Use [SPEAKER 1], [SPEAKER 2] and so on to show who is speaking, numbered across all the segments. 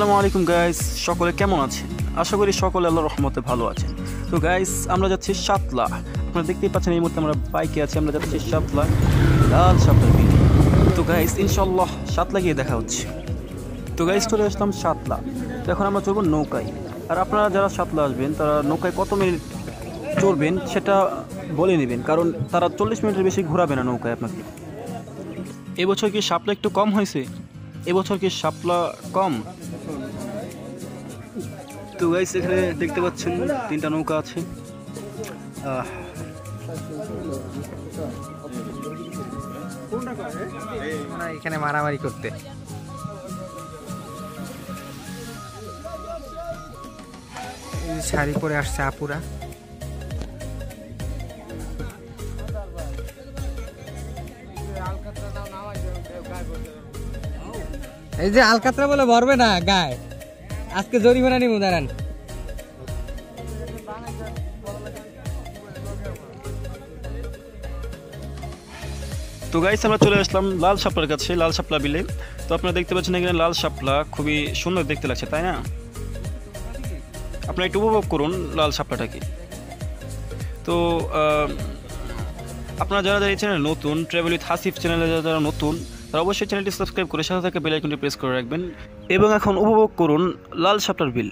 [SPEAKER 1] আসসালামু আলাইকুম গাইস, সকলে কেমন আছেন? আশা করি সকলে আল্লাহর রহমতে ভালো আছেন। তো গাইস, আমরা যাচ্ছি সাতলা। আপনারা দেখতেই পাচ্ছেন এই মুহূর্তে আমরা বাইকে আছি, আমরা যাচ্ছি সাতলা লাল শাপলার বিলে। তো গাইস, ইনশাআল্লাহ সাতলা গিয়ে দেখা হচ্ছে। তো গাইস, চলে আসলাম সাতলা। তো এখন আমরা চলবো নৌকায়। আর আপনারা যারা সাতলা আসবেন তারা নৌকায় কত মিনিট চড়বেন সেটা বলে নেবেন, কারণ তারা 40 মিনিটের বেশি ঘোরাবে না নৌকায় আপনাকে। এবছর কি শাপলা একটু কম হয়েছে? এবছর কি শাপলা কম? তো গাইস, এখানে দেখতে পাচ্ছেন 3টা নৌকা আছে।
[SPEAKER 2] এখানে মারামারি করতে শাড়ি পরে আসছে আপুরা। এই যে আলকাতরা বলে ভরবে না গায়ে, আজকে জরিমানা নিব। দাঁড়ান,
[SPEAKER 1] তো গাইস, আমরা চলে আসলাম লাল শাপলার কাছে, লাল শাপলা বিলে। তো আপনারা দেখতে পাচ্ছেন এখানে লাল শাপলা খুবই সুন্দর দেখতে লাগছে, তাই না? আপনারা একটু উপভোগ করুন লাল শাপলাটাকে। তো আপনারা যারা এই চ্যানেলে নতুন, ট্রাভেল উইথ হাসিফ চ্যানেলে যারা নতুন, তারা অবশ্যই চ্যানেলটি সাবস্ক্রাইব করে সাথে থাকা বেল আইকনটি প্রেস করে রাখবেন। এবং এখন উপভোগ করুন লাল শাপলার বিল।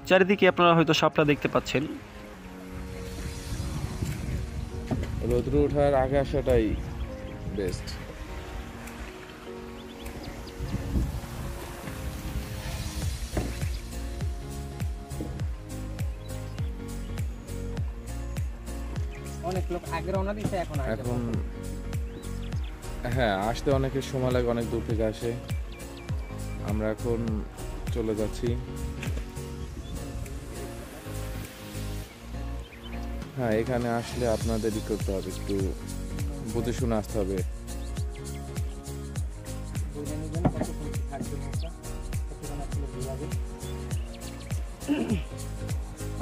[SPEAKER 1] চারিদিকে আপনারা হয়তো শাপলা দেখতে পাচ্ছেন।
[SPEAKER 3] রোদ্র ওঠার আগে আসাটাই বেস্ট।
[SPEAKER 2] অনেক লোক আগে রওনা দিচ্ছে, এখন
[SPEAKER 3] হ্যাঁ, আসতে অনেকের সময় লাগে, অনেক দূর থেকে আসে। আমরা এখন চলে যাচ্ছি। হ্যাঁ, এখানে আসলে আপনাদেরই করতে হবে, একটু বুঝে শুনে আসতে হবে।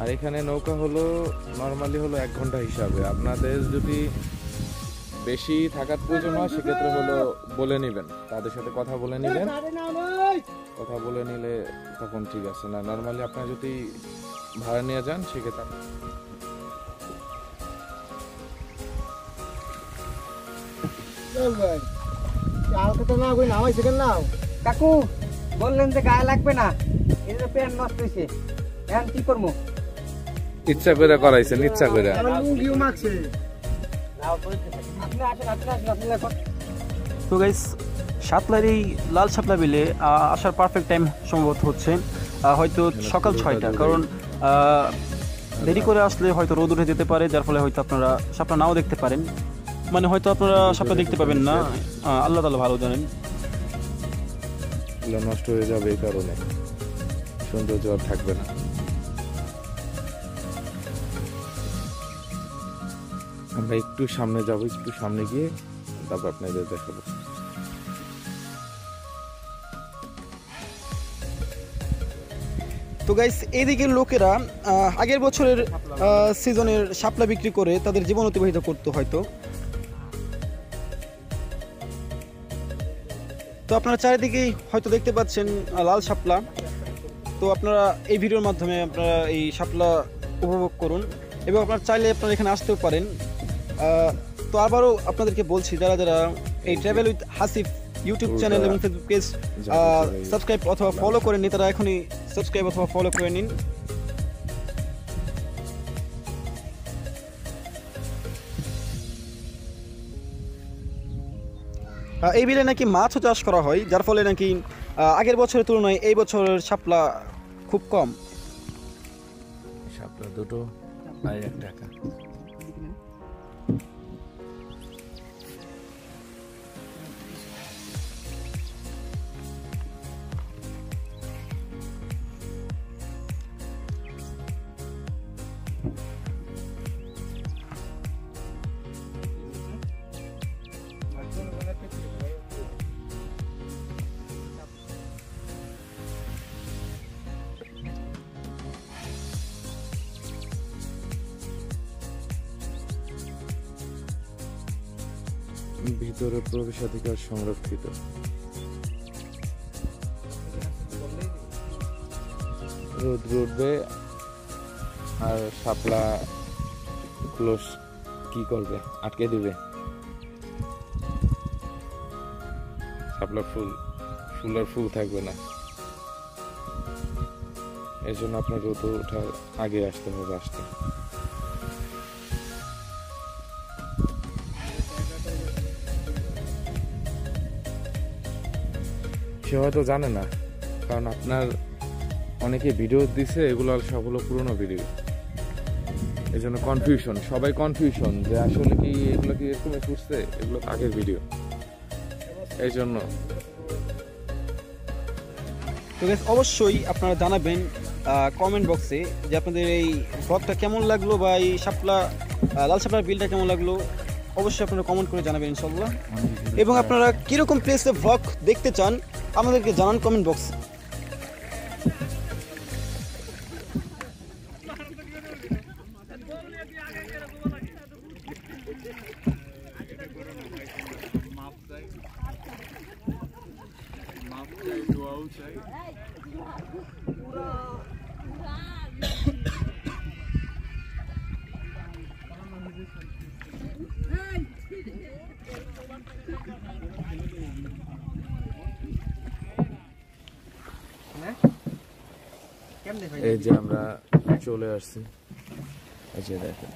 [SPEAKER 3] আর এখানে নৌকা হলো নর্মালি হলো 1 ঘন্টা হিসাবে। আপনাদের যদি বেশি থাকার প্রয়োজন হয় সেক্ষেত্রে হলো বলে নেবেন, তাদের সাথে কথা বলে নেবেন। কথা বলে নিলে তখন ঠিক আছে। না নর্মালি আপনারা যদি ভাড়া নিয়ে যান সেক্ষেত্রে
[SPEAKER 2] কাকু বললেন যে গায়ে লাগবে না, এই যে প্যান্ট নষ্ট হয়েছে, এখন কি করবো?
[SPEAKER 3] ইচ্ছা করে করাইছেন, ইচ্ছা করে।
[SPEAKER 1] তো গাইস, সাতলার এই লাল শাপলা বিলে আসার পারফেক্ট টাইম সম্ভবত হচ্ছে হয়তো সকাল 6টা, কারণ দেরি করে আসলে হয়তো রোদ উঠে যেতে পারে, যার ফলে হয়তো আপনারা শাপলা নাও দেখতে পারেন। মানে হয়তো আপনারা শাপলা দেখতে পাবেন না, আল্লাহ তাআলা ভালো জানেন।
[SPEAKER 3] নষ্ট হয়ে যাবে, এই কারণে সৌন্দর্য আর থাকবে না। আমরা একটু সামনে যাব, একটু সামনে গিয়ে তারপর আপনাদের দেখাবো।
[SPEAKER 1] তো গাইস, এইদিকের লোকেরা আগের বছরের সিজনের শাপলা বিক্রি করে তাদের জীবন অতিবাহিত করতো হয়তো। তো আপনারা চারিদিকেই হয়তো দেখতে পাচ্ছেন লাল শাপলা। তো আপনারা এই ভিডিওর মাধ্যমে আপনারা এই শাপলা উপভোগ করুন, এবং আপনারা চাইলে আপনারা এখানে আসতেও পারেন। তো আবারও আপনাদেরকে বলছি, যারা যারা এই travel with Hasif YouTube channel এবং ফেসবুক পেজ সাবস্ক্রাইব অথবা ফলো করেননি, তারা এখনই সাবস্ক্রাইব অথবা ফলো করে নিন। এই বিলে নাকি মাছও চাষ করা হয়, যার ফলে নাকি আগের বছরের তুলনায় এই বছরের শাপলা খুব কম।
[SPEAKER 3] শাপলা দুটো 1 টাকা। ভিতরে প্রবেশাধিকার সংরক্ষিত। রোদ উঠবে আর শাপলা ক্লোজ কি করবে, আটকে দিবে। শাপলা ফুল আর ফুল থাকবে না। এই জন্য আপনার রোদ ওঠার আগে আসতে হবে। সে হয়তো জানে না, কারণ আপনার অনেকে ভিডিও দিছে, এগুলো সব হলো পুরোনো ভিডিও। এই জন্য কনফিউশন, সবাই কনফিউশন যে আসলে কি এগুলো কি এরকমই করছে, এগুলো আগের ভিডিও। এই জন্য
[SPEAKER 1] তো guys, অবশ্যই আপনারা জানাবেন কমেন্ট বক্সে যে আপনাদের এই ব্লগটা কেমন লাগলো বা এই লাল শাপলার বিলটা কেমন লাগলো। অবশ্যই আপনারা কমেন্ট করে জানাবেন ইনশাল্লাহ। এবং আপনারা কীরকম প্লেসে ব্লগ দেখতে চান আমাদেরকে জানান কমেন্ট বক্সে।
[SPEAKER 3] এই যে আমরা চলে আসছি, এই যে দেখেন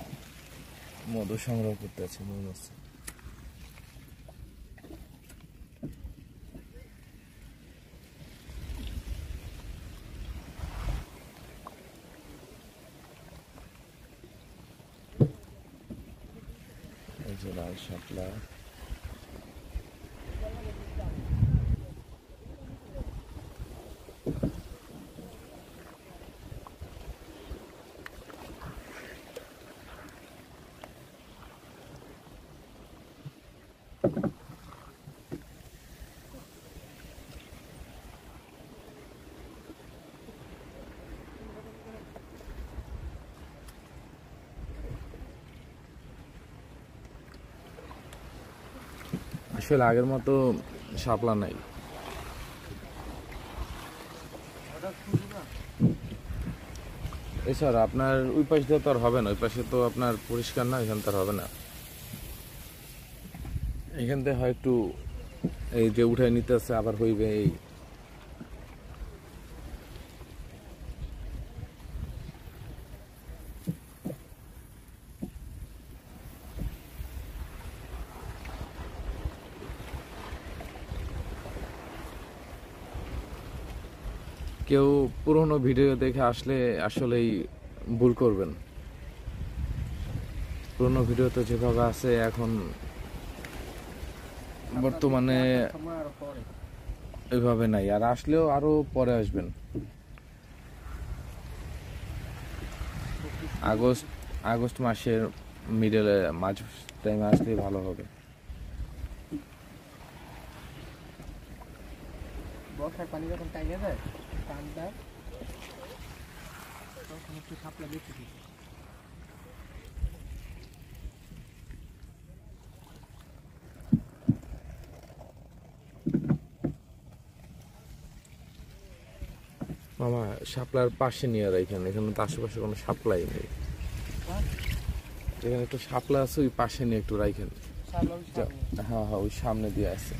[SPEAKER 3] মধু সংগ্রহ করতে আছে মৌমাছি। এই যে লাল শাপলা, আসলে আগের মতো শাপলা নাই। এছাড়া আপনার ওই পাশ দিয়ে তো আর হবে না, ওই পাশে তো আপনার পরিষ্কার না, এখান তো আর হবে না। এখান থেকে হয় একটু এই যে উঠায় নিতে আছে, আবার হইবে এই কেউ পুরোনো ভিডিও দেখে আসলে আসলেই ভুল করবেন। পুরোনো ভিডিও তো যেভাবে আছে এখন বর্তমানে ওইভাবে নাই, আর আসলেও আরো পরে আসবেন। আগস্ট মাসের মিডলে মাঝ টাইমে আসলে ভালো হবে।
[SPEAKER 2] বর্ষার পানি যখন টাইমে যায় পানটা তখন একটু শাপলা বেশি দিই।
[SPEAKER 3] মামা শাপলার পাশে নিয়ে রাখেন, এখানে তো আশেপাশে কোনো শাপলাই নেই। এখানে একটু শাপলা আছে, ওই পাশে নিয়ে একটু রাখেন। হ্যাঁ হ্যাঁ, ওই সামনে দিয়ে আছে।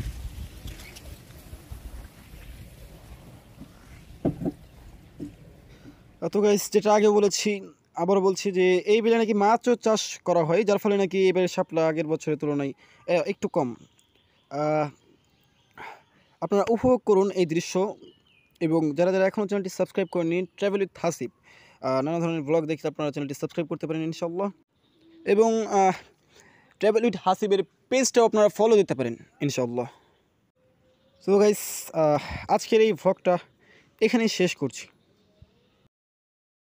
[SPEAKER 1] তো গাইস, যেটা আগে বলেছি আবার বলছি যে এই বিলে নাকি মাছও চাষ করা হয়, যার ফলে নাকি এবারে শাপলা আগের বছরের তুলনায় একটু কম। আপনারা উপভোগ করুন এই দৃশ্য। এবং যারা যারা এখনও চ্যানেলটি সাবস্ক্রাইব করেনি, ট্রাভেল উইথ হাসিব নানা ধরনের ব্লগ দেখতে আপনারা চ্যানেলটি সাবস্ক্রাইব করতে পারেন ইনশাল্লাহ। এবং ট্রাভেল উইথ হাসিবের পেজটাও আপনারা ফলো দিতে পারেন ইনশাল্লাহ। সো গাইস, আজকের এই ব্লগটা এখানেই শেষ করছি।